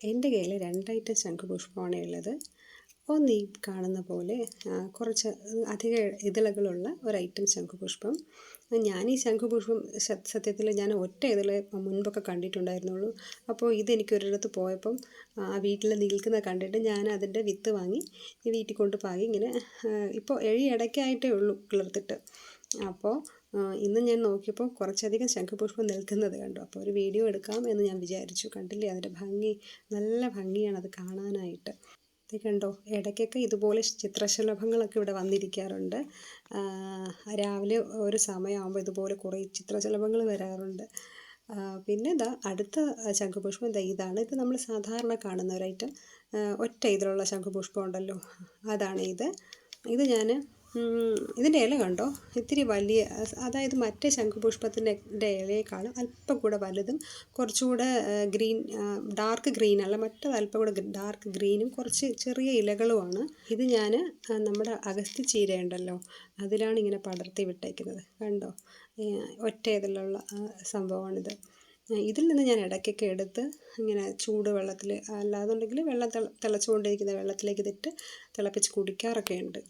എൻ്റെ കയ്യിൽ 2 ഐറ്റം ശംഖുപുഷ്പമാണ് ഉള്ളത്. ഒന്ന് ഈ കാണുന്ന പോലെ കുറച്ച് അധിക ഇതളുകളുള്ള ഒരു ഐറ്റം ശംഖുപുഷ്പം. ഞാൻ ഈ ശംഖുപുഷ്പം സത്യത്തിൽ ഞാൻ ഒറ്റ ഇതളെ മുൻപൊക്കെ കണ്ടിട്ടുണ്ടായിരുന്നുള്ളൂ. അപ്പോൾ ഇതെനിക്കൊരിടത്ത് പോയപ്പം ആ വീട്ടിൽ നിൽക്കുന്ന കണ്ടിട്ട് ഞാൻ അതിൻ്റെ വിത്ത് വാങ്ങി വീട്ടിൽ കൊണ്ട് പാകി ഇങ്ങനെ ഇപ്പോൾ ഇടയ്ക്കായിട്ടേ ഉള്ളൂ കിളിർത്തിട്ട്. അപ്പോൾ ഇന്ന് ഞാൻ നോക്കിയപ്പോൾ കുറച്ചധികം ശംഖുപുഷ്പം നിൽക്കുന്നത് കണ്ടു. അപ്പോൾ ഒരു വീഡിയോ എടുക്കാം എന്ന് ഞാൻ വിചാരിച്ചു. കണ്ടില്ലേ അതിൻ്റെ ഭംഗി, നല്ല ഭംഗിയാണ് അത് കാണാനായിട്ട്. ഇത് കണ്ടോ, ഇടയ്ക്കൊക്കെ ഇതുപോലെ ചിത്രശലഭങ്ങളൊക്കെ ഇവിടെ വന്നിരിക്കാറുണ്ട്. രാവിലെ ഒരു സമയമാകുമ്പോൾ ഇതുപോലെ കുറേ ചിത്രശലഭങ്ങൾ വരാറുണ്ട്. പിന്നെ ഇതാ അടുത്ത ശംഖുപുഷ്പം ഇതാണ്. ഇത് നമ്മൾ സാധാരണ കാണുന്ന ഒരു ഐറ്റം ഒറ്റ ഇതിലുള്ള ശംഖുപുഷ്പം ഉണ്ടല്ലോ, അതാണ് ഇത്. ഞാൻ ഇതിൻ്റെ ഇല കണ്ടോ, ഇത്തിരി വലിയ, അതായത് മറ്റേ ശംഖുപുഷ്പത്തിൻ്റെ ഇലയേക്കാളും അല്പം കൂടെ വലുതും കുറച്ചുകൂടെ ഗ്രീൻ, ഡാർക്ക് ഗ്രീൻ അല്ല, മറ്റേത് അല്പം കൂടെ ഡാർക്ക് ഗ്രീനും കുറച്ച് ചെറിയ ഇലകളുമാണ്. ഇത് ഞാൻ നമ്മുടെ അഗസ്ത്യ ചീരയുണ്ടല്ലോ അതിലാണ് ഇങ്ങനെ പടർത്തി വിട്ടേക്കുന്നത്. കണ്ടോ, ഒറ്റ ഇതിലുള്ള സംഭവമാണിത്. ഇതിൽ നിന്ന് ഞാൻ ഇടയ്ക്കൊക്കെ എടുത്ത് ഇങ്ങനെ ചൂട് വെള്ളത്തിൽ, അല്ലാതുണ്ടെങ്കിൽ വെള്ളം തിളച്ചുകൊണ്ടിരിക്കുന്ന വെള്ളത്തിലേക്ക് ഇതിട്ട് തിളപ്പിച്ച് കുടിക്കാറൊക്കെ ഉണ്ട്.